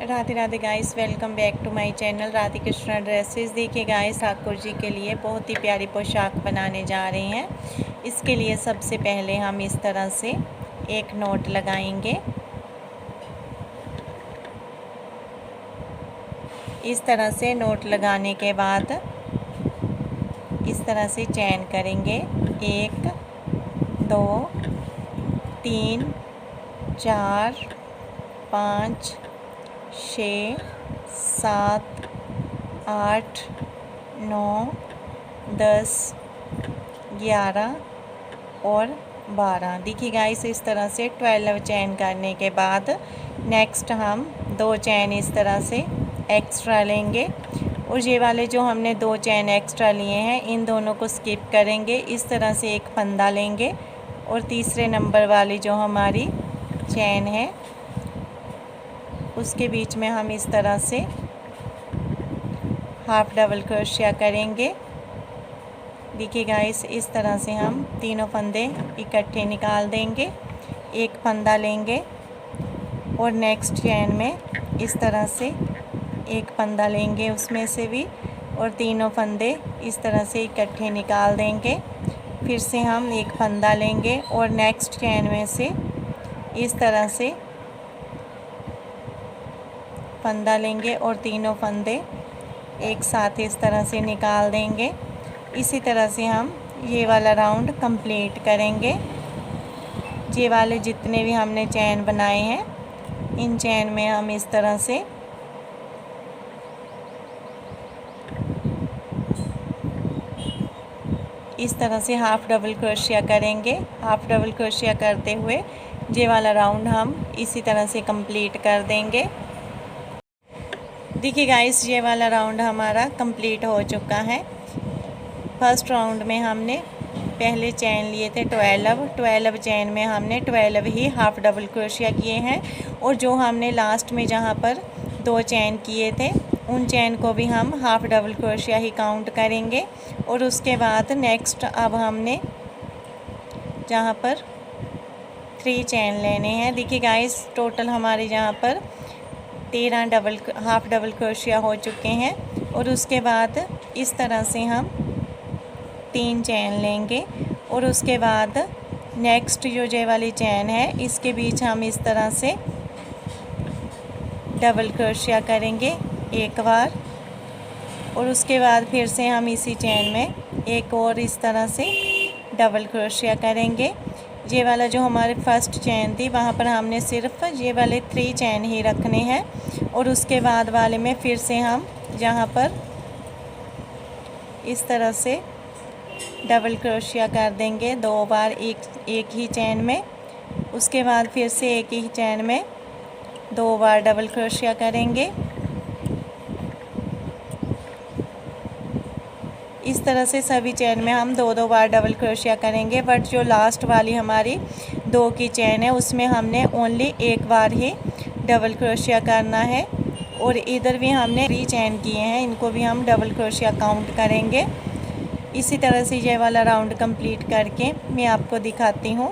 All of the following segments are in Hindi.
Radhe Radhe guys, welcome back to my channel Radhe Krishna dresses. देखिए गाइस, ठाकुर जी के लिए बहुत ही प्यारी पोशाक बनाने जा रहे हैं। इसके लिए सबसे पहले हम इस तरह से एक नोट लगाएंगे। इस तरह से नोट लगाने के बाद इस तरह से चैन करेंगे। 1 2 3 4 5 6 7 8 9 10 11 और 12। देखिए गाइस, इस तरह से 12 चैन करने के बाद नेक्स्ट हम 2 चैन इस तरह से एक्स्ट्रा लेंगे और ये वाले जो हमने 2 चैन एक्स्ट्रा लिए हैं इन दोनों को स्किप करेंगे। इस तरह से एक फंदा लेंगे और तीसरे नंबर वाली जो हमारी चैन है उसके बीच में हम इस तरह से हाफ डबल क्रोशिया करेंगे। देखिए गाइस, इस तरह से हम तीनों फंदे इकट्ठे निकाल देंगे। एक फंदा लेंगे और नेक्स्ट चैन में इस तरह से एक फंदा लेंगे उसमें से भी, और तीनों फंदे इस तरह से इकट्ठे निकाल देंगे। फिर से हम एक फंदा लेंगे और नेक्स्ट चैन में से इस तरह से फंदा लेंगे और तीनों फंदे एक साथ इस तरह से निकाल देंगे। इसी तरह से हम ये वाला राउंड कंप्लीट करेंगे। ये वाले जितने भी हमने चैन बनाए हैं इन चैन में हम इस तरह से हाफ डबल क्रोशिया करेंगे। हाफ डबल क्रोशिया करते हुए ये वाला राउंड हम इसी तरह से कंप्लीट कर देंगे। देखिए गाइस, ये वाला राउंड हमारा कंप्लीट हो चुका है। फर्स्ट राउंड में हमने पहले चैन लिए थे 12 चैन में हमने 12 ही हाफ डबल क्रोशिया किए हैं, और जो हमने लास्ट में जहाँ पर 2 चैन किए थे उन चैन को भी हम हाफ डबल क्रोशिया ही काउंट करेंगे। और उसके बाद नेक्स्ट अब हमने जहाँ पर 3 चैन लेने हैं। देखिए गाइस, टोटल हमारे जहाँ पर 13 हाफ डबल क्रोशिया हो चुके हैं। और उसके बाद इस तरह से हम 3 चैन लेंगे और उसके बाद नेक्स्ट जो ये वाली चैन है इसके बीच हम इस तरह से डबल क्रोशिया करेंगे एक बार, और उसके बाद फिर से हम इसी चैन में एक और इस तरह से डबल क्रोशिया करेंगे। ये वाला जो हमारे फर्स्ट चैन थी वहाँ पर हमने सिर्फ ये वाले 3 चैन ही रखने हैं, और उसके बाद वाले में फिर से हम यहाँ पर इस तरह से डबल क्रोशिया कर देंगे 2 बार एक ही चैन में। उसके बाद फिर से एक ही चैन में 2 बार डबल क्रोशिया करेंगे। इस तरह से सभी चैन में हम 2 बार डबल क्रोशिया करेंगे। बट जो लास्ट वाली हमारी 2 की चैन है उसमें हमने ओनली एक बार ही डबल क्रोशिया करना है, और इधर भी हमने 3 चैन किए हैं, इनको भी हम डबल क्रोशिया काउंट करेंगे। इसी तरह से ये वाला राउंड कंप्लीट करके मैं आपको दिखाती हूँ।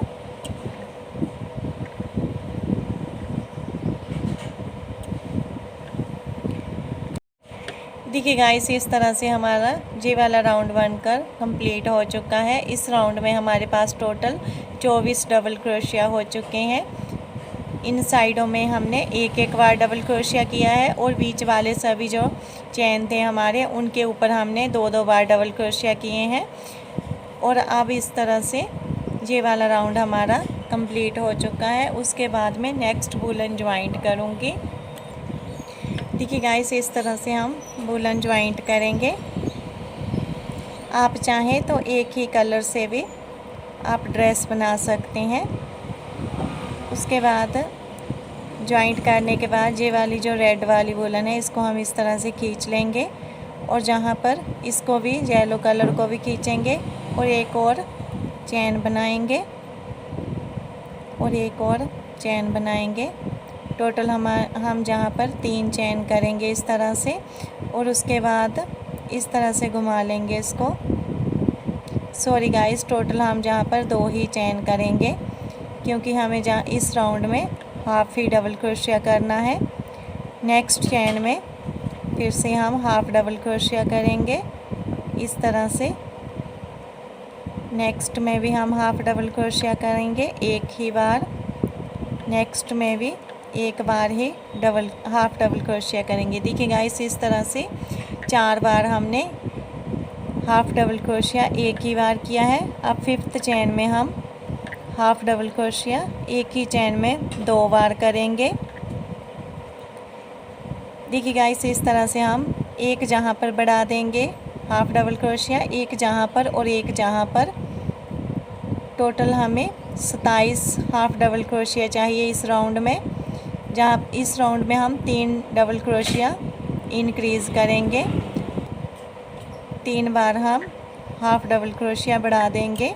देखिए गाइस, इस तरह से हमारा ये वाला राउंड बनकर कंप्लीट हो चुका है। इस राउंड में हमारे पास टोटल 24 डबल क्रोशिया हो चुके हैं। इन साइडों में हमने एक बार डबल क्रोशिया किया है, और बीच वाले सभी जो चैन थे हमारे उनके ऊपर हमने 2 बार डबल क्रोशिया किए हैं। और अब इस तरह से ये वाला राउंड हमारा कंप्लीट हो चुका है। उसके बाद में नेक्स्ट वूलन ज्वाइंट करूँगी। देखिए गाइस, इस तरह से हम वूलन ज्वाइंट करेंगे। आप चाहें तो एक ही कलर से भी आप ड्रेस बना सकते हैं। उसके बाद ज्वाइंट करने के बाद ये वाली जो रेड वाली वूलन है इसको हम इस तरह से खींच लेंगे, और जहाँ पर इसको भी येलो कलर को भी खींचेंगे और एक और चैन बनाएंगे और एक और चैन बनाएंगे। टोटल हम जहाँ पर 3 चैन करेंगे इस तरह से, और उसके बाद इस तरह से घुमा लेंगे इसको। सॉरी गाइस, टोटल हम जहाँ पर 2 ही चैन करेंगे, क्योंकि हमें जहाँ इस राउंड में हाफ ही डबल क्रोशिया करना है। नेक्स्ट चैन में फिर से हम हाफ डबल क्रोशिया करेंगे इस तरह से। नेक्स्ट में भी हम हाफ डबल क्रोशिया करेंगे एक ही बार। नेक्स्ट में भी एक बार ही हाफ डबल क्रोशिया करेंगे। देखिए गाइस, इस तरह से 4 बार हमने हाफ डबल क्रोशिया एक ही बार किया है। अब 5th चैन में हम हाफ डबल क्रोशिया एक ही चैन में 2 बार करेंगे। देखिए गाइस, इस तरह से हम एक जहाँ पर बढ़ा देंगे हाफ डबल क्रोशिया, एक जहाँ पर और एक जहाँ पर। टोटल हमें 27 हाफ डबल क्रोशिया चाहिए इस राउंड में। जहाँ इस राउंड में हम 3 डबल क्रोशिया इंक्रीज़ करेंगे। 3 बार हम हाफ डबल क्रोशिया बढ़ा देंगे।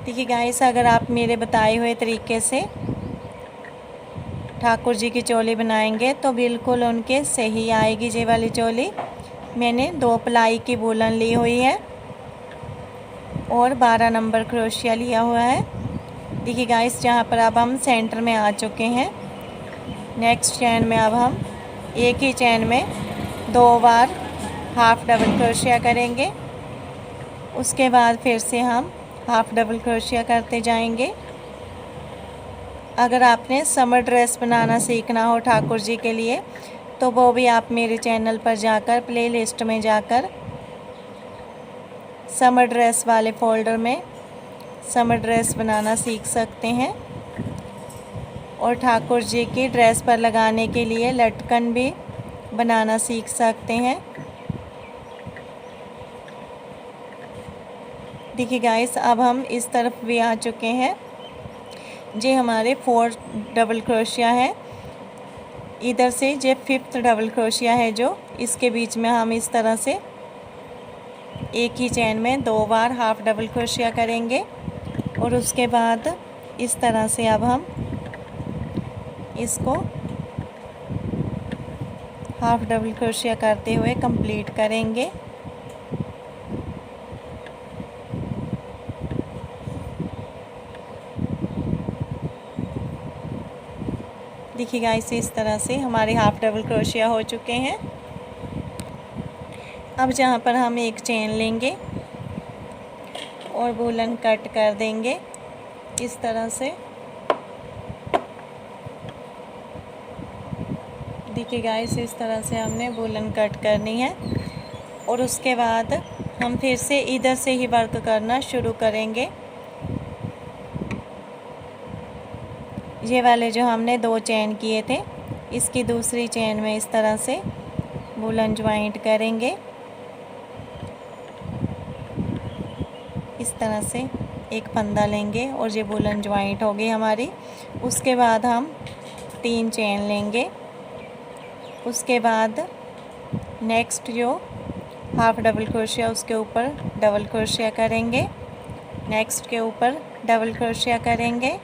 देखिए गाइस, अगर आप मेरे बताए हुए तरीके से ठाकुर जी की चोली बनाएंगे तो बिल्कुल उनके सही आएगी ये वाली चोली। मैंने 2 प्लाई की वूलन ली हुई है और 12 नंबर क्रोशिया लिया हुआ है। देखिए गाइस, जहाँ पर अब हम सेंटर में आ चुके हैं। नेक्स्ट चैन में अब हम एक ही चैन में 2 बार हाफ डबल क्रोशिया करेंगे। उसके बाद फिर से हम हाफ डबल क्रोशिया करते जाएंगे। अगर आपने समर ड्रेस बनाना सीखना हो ठाकुर जी के लिए तो वो भी आप मेरे चैनल पर जाकर प्लेलिस्ट में जाकर समर ड्रेस वाले फ़ोल्डर में समर ड्रेस बनाना सीख सकते हैं। और ठाकुर जी की ड्रेस पर लगाने के लिए लटकन भी बनाना सीख सकते हैं। देखिए गाइस, अब हम इस तरफ भी आ चुके हैं। ये हमारे 4 डबल क्रोशिया है। इधर से ये 5th डबल क्रोशिया है जो इसके बीच में हम इस तरह से एक ही चैन में 2 बार हाफ डबल क्रोशिया करेंगे। और उसके बाद इस तरह से अब हम इसको हाफ डबल क्रोशिया करते हुए कंप्लीट करेंगे। देखिए गाइस, इस तरह से हमारे हाफ डबल क्रोशिया हो चुके हैं। अब जहाँ पर हम एक चेन लेंगे और वूलन कट कर देंगे इस तरह से। देखिए गाइस, इस तरह से हमने वूलन कट करनी है। और उसके बाद हम फिर से इधर से ही वर्क करना शुरू करेंगे। ये वाले जो हमने 2 चेन किए थे, इसकी दूसरी चेन में इस तरह से वूलन ज्वाइंट करेंगे। इस तरह से एक फंदा लेंगे और ये वूलन ज्वाइंट हो गई हमारी। उसके बाद हम 3 चेन लेंगे। उसके बाद नेक्स्ट जो हाफ डबल क्रोशिया उसके ऊपर डबल क्रोशिया करेंगे। नेक्स्ट के ऊपर डबल क्रोशिया करेंगे।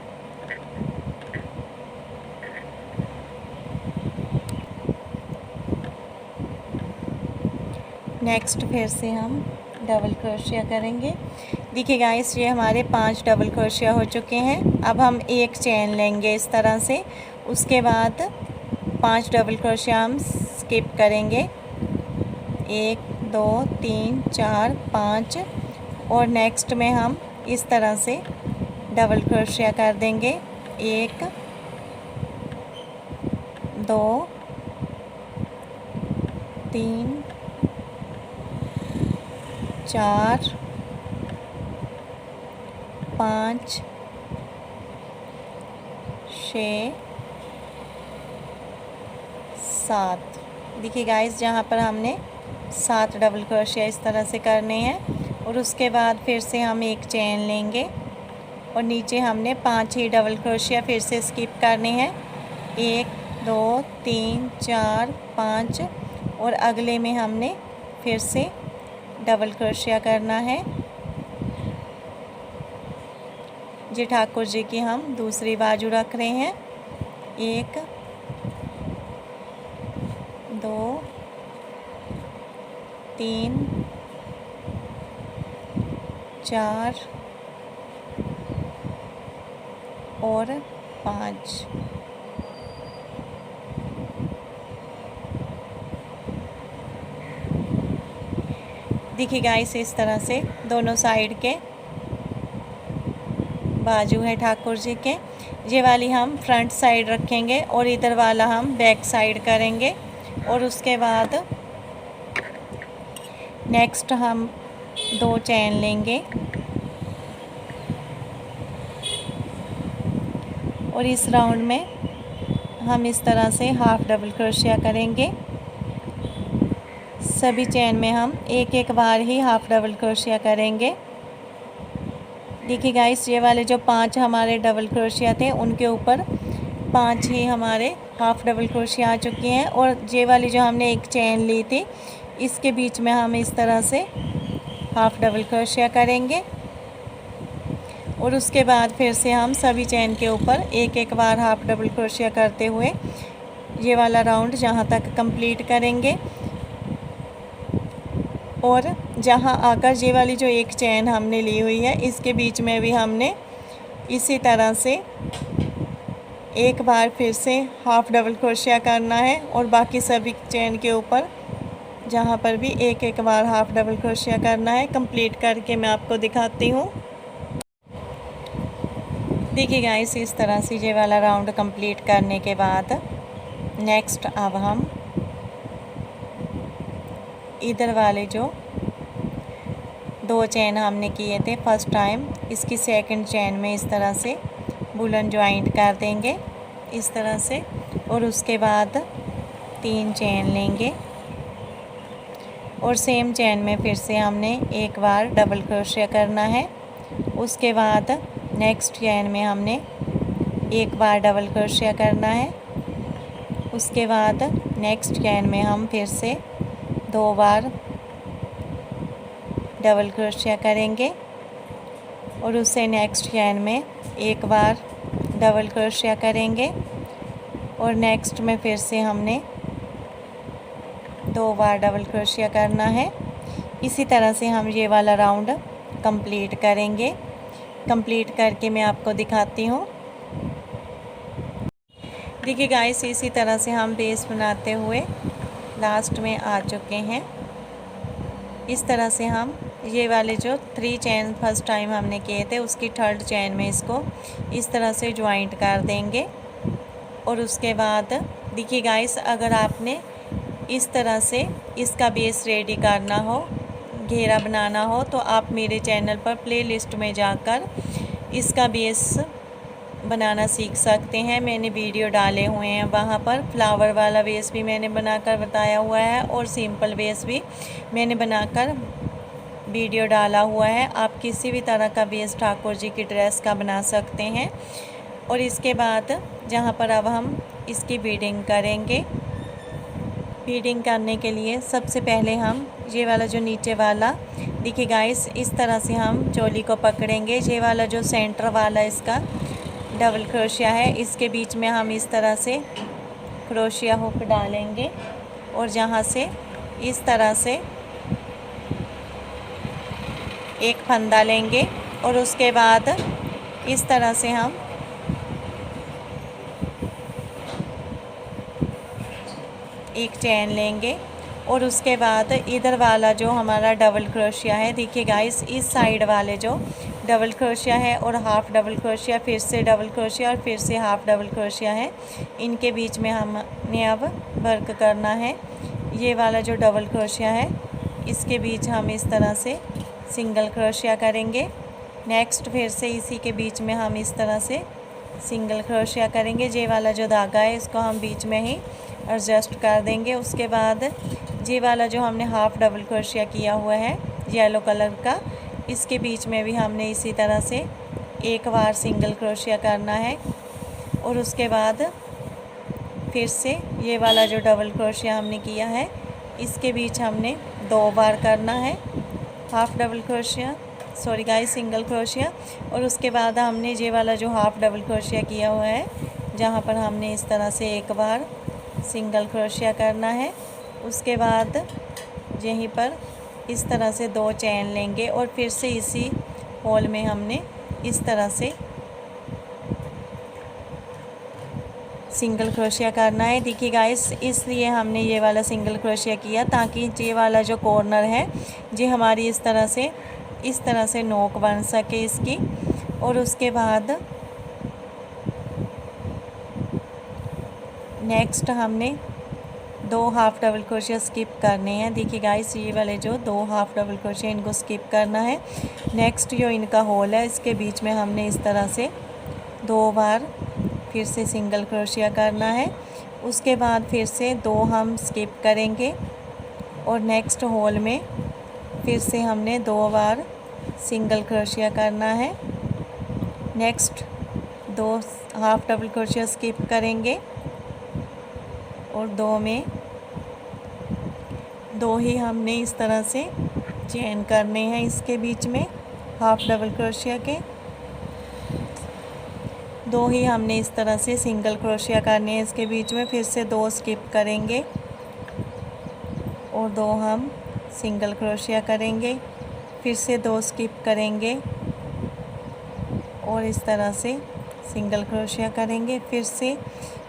नेक्स्ट फिर से हम डबल क्रोशिया करेंगे। देखिए गाइस, ये हमारे 5 डबल क्रोशिया हो चुके हैं। अब हम एक चेन लेंगे इस तरह से। उसके बाद 5 डबल क्रोशिया हम स्किप करेंगे। 1 2 3 4 5 और नेक्स्ट में हम इस तरह से डबल क्रोशिया कर देंगे। 1 2 3 4 5 6 7। देखिए गाइस, जहाँ पर हमने 7 डबल क्रोशिया इस तरह से करने हैं। और उसके बाद फिर से हम एक चेन लेंगे और नीचे हमने 5 ही डबल क्रोशिया फिर से स्किप करने हैं। 1 2 3 4 5 और अगले में हमने फिर से डबल क्रोशिया करना है। जी ठाकुर जी की हम दूसरी बाजू रख रहे हैं। 1 2 3 4 और 5। देखिए गाइस, इस तरह से दोनों साइड के बाजू है ठाकुर जी के। ये वाली हम फ्रंट साइड रखेंगे और इधर वाला हम बैक साइड करेंगे। और उसके बाद नेक्स्ट हम 2 चैन लेंगे और इस राउंड में हम इस तरह से हाफ डबल क्रोशिया करेंगे। सभी चैन में हम एक एक बार ही हाफ डबल क्रोशिया करेंगे। देखिए गाइस, ये वाले जो 5 हमारे डबल क्रोशिया थे उनके ऊपर 5 ही हमारे हाफ डबल क्रोशिया आ चुकी हैं। और ये वाली जो हमने एक चैन ली थी इसके बीच में हम इस तरह से हाफ डबल क्रोशिया करेंगे। और उसके बाद फिर से हम सभी चैन के ऊपर एक एक बार हाफ डबल क्रोशिया करते हुए ये वाला राउंड जहाँ तक कंप्लीट करेंगे। और जहाँ आकर ये वाली जो एक चैन हमने ली हुई है इसके बीच में भी हमने इसी तरह से एक बार फिर से हाफ डबल क्रोशिया करना है। और बाकी सभी चैन के ऊपर जहाँ पर भी एक एक बार हाफ डबल क्रोशिया करना है। कंप्लीट करके मैं आपको दिखाती हूँ। देखिए गाइस, इस तरह से ये वाला राउंड कंप्लीट करने के बाद नेक्स्ट अब हम इधर वाले जो 2 चैन हमने किए थे फर्स्ट टाइम, इसकी सेकंड चैन में इस तरह से बुलन ज्वाइंट कर देंगे इस तरह से। और उसके बाद 3 चैन लेंगे और सेम चैन में फिर से हमने एक बार डबल क्रोशिया करना है। उसके बाद नेक्स्ट चैन में हमने एक बार डबल क्रोशिया करना है। उसके बाद नेक्स्ट चैन में हम फिर से 2 बार डबल क्रोशिया करेंगे और उससे नेक्स्ट चैन में एक बार डबल क्रोशिया करेंगे और नेक्स्ट में फिर से हमने 2 बार डबल क्रोशिया करना है। इसी तरह से हम ये वाला राउंड कंप्लीट करेंगे। कंप्लीट करके मैं आपको दिखाती हूँ। देखिए गाइस, इसी तरह से हम बेस बनाते हुए लास्ट में आ चुके हैं। इस तरह से हम ये वाले जो 3 चैन फर्स्ट टाइम हमने किए थे उसकी थर्ड चैन में इसको इस तरह से ज्वाइंट कर देंगे। और उसके बाद देखिए गाइस, अगर आपने इस तरह से इसका बेस रेडी करना हो, घेरा बनाना हो, तो आप मेरे चैनल पर प्लेलिस्ट में जाकर इसका बेस बनाना सीख सकते हैं। मैंने वीडियो डाले हुए हैं वहाँ पर। फ्लावर वाला बेस भी मैंने बनाकर बताया हुआ है और सिंपल बेस भी मैंने बनाकर वीडियो डाला हुआ है। आप किसी भी तरह का बेस ठाकुर जी की ड्रेस का बना सकते हैं। और इसके बाद जहाँ पर अब हम इसकी बीडिंग करेंगे, बीडिंग करने के लिए सबसे पहले हम ये वाला जो नीचे वाला देखिए गाइस, इस तरह से हम चोली को पकड़ेंगे। ये वाला जो सेंटर वाला इसका डबल क्रोशिया है इसके बीच में हम इस तरह से क्रोशिया हुक डालेंगे और जहाँ से इस तरह से एक फंदा लेंगे और उसके बाद इस तरह से हम एक चैन लेंगे और उसके बाद इधर वाला जो हमारा डबल क्रोशिया है, देखिए गाइस, इस साइड वाले जो डबल क्रोशिया है और हाफ डबल क्रोशिया, फिर से डबल क्रोशिया और फिर से हाफ डबल क्रोशिया है, इनके बीच में हमने अब वर्क करना है। ये वाला जो डबल क्रोशिया है इसके बीच हम इस तरह से सिंगल क्रोशिया करेंगे। नेक्स्ट फिर से इसी के बीच में हम इस तरह से सिंगल क्रोशिया करेंगे। ये वाला जो धागा है इसको हम बीच में ही एडजस्ट कर देंगे। उसके बाद ये वाला जो हमने हाफ डबल क्रोशिया किया हुआ है येलो कलर का, इसके बीच में भी हमने इसी तरह से एक बार सिंगल क्रोशिया करना है और उसके बाद फिर से ये वाला जो डबल क्रोशिया हमने किया है इसके बीच हमने 2 बार करना है half double crochet, sorry guys, single crochet. और उसके बाद हमने ये वाला जो हाफ डबल क्रोशिया किया हुआ है जहाँ पर हमने इस तरह से एक बार सिंगल क्रोशिया करना है। उसके बाद यहीं पर इस तरह से 2 चैन लेंगे और फिर से इसी होल में हमने इस तरह से सिंगल क्रोशिया करना है। देखिए गाइस, इसलिए हमने ये वाला सिंगल क्रोशिया किया ताकि ये वाला जो कॉर्नर है ये हमारी इस तरह से नोक बन सके इसकी। और उसके बाद नेक्स्ट हमने 2 हाफ डबल क्रोशिया स्किप करने हैं। देखिए गाइस, ये वाले जो 2 हाफ डबल क्रोशिया इनको स्किप करना है। नेक्स्ट जो इनका होल है इसके बीच में हमने इस तरह से 2 बार फिर से सिंगल क्रोशिया करना है। उसके बाद फिर से 2 हम स्किप करेंगे और नेक्स्ट होल में फिर से हमने 2 बार सिंगल क्रोशिया करना है। Next 2 half double crochet skip करेंगे और 2 में 2 ही हमने इस तरह से चेन करने हैं इसके बीच में हाफ डबल क्रोशिया के। 2 ही हमने इस तरह से सिंगल क्रोशिया करने हैं इसके बीच में। फिर से 2 स्किप करेंगे और 2 हम सिंगल क्रोशिया करेंगे। फिर से 2 स्किप करेंगे और इस तरह से सिंगल क्रोशिया करेंगे।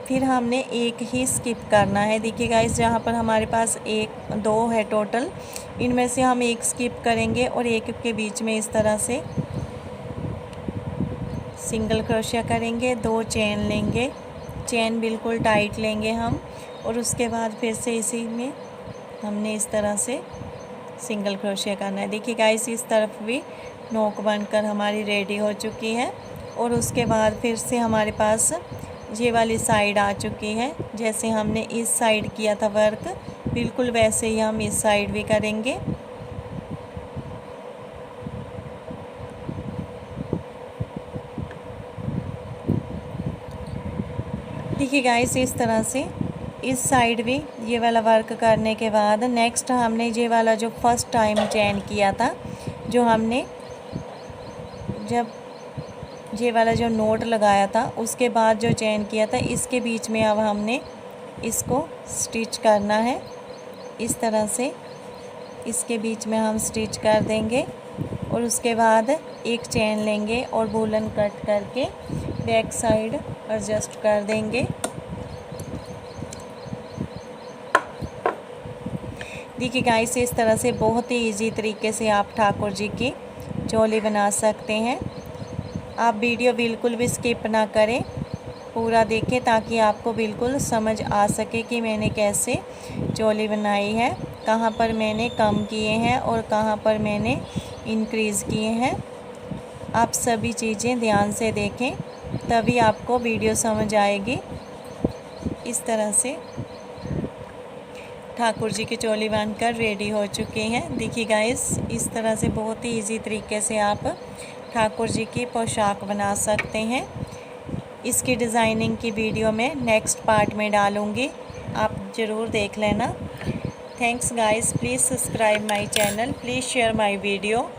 फिर हमने 1 ही स्किप करना है। देखिए गाइस, जहाँ पर हमारे पास 2 है टोटल, इनमें से हम 1 स्किप करेंगे और 1 के बीच में इस तरह से सिंगल क्रोशिया करेंगे। 2 चेन लेंगे, चेन बिल्कुल टाइट लेंगे हम, और उसके बाद फिर से इसी में हमने इस तरह से सिंगल क्रोशिया करना है। देखिए गाइस, इस तरफ भी नोक बनकर हमारी रेडी हो चुकी है। और उसके बाद फिर से हमारे पास ये वाली साइड आ चुकी है। जैसे हमने इस साइड किया था वर्क, बिल्कुल वैसे ही हम इस साइड भी करेंगे। देखिए गाइस, इस तरह से इस साइड भी ये वाला वर्क करने के बाद नेक्स्ट हमने ये वाला जो फर्स्ट टाइम चेन किया था, जो हमने जब ये वाला जो नोट लगाया था उसके बाद जो चेन किया था, इसके बीच में अब हमने इसको स्टिच करना है। इस तरह से इसके बीच में हम स्टिच कर देंगे और उसके बाद एक चेन लेंगे और वूलन कट करके बैक साइड एडजस्ट कर देंगे। देखिए गाइस, इस तरह से बहुत ही इजी तरीके से आप ठाकुर जी की चोली बना सकते हैं। आप वीडियो बिल्कुल भी स्किप ना करें, पूरा देखें ताकि आपको बिल्कुल समझ आ सके कि मैंने कैसे चोली बनाई है, कहाँ पर मैंने कम किए हैं और कहाँ पर मैंने इंक्रीज़ किए हैं। आप सभी चीज़ें ध्यान से देखें, तभी आपको वीडियो समझ आएगी। इस तरह से ठाकुर जी की चोली बनकर रेडी हो चुकी हैं। देखिए गाइस, इस तरह से बहुत ही इजी तरीके से आप ठाकुर जी की पोशाक बना सकते हैं। इसकी डिज़ाइनिंग की वीडियो मैं नेक्स्ट पार्ट में डालूँगी, आप ज़रूर देख लेना। Thanks guys, please subscribe my channel, please share my video.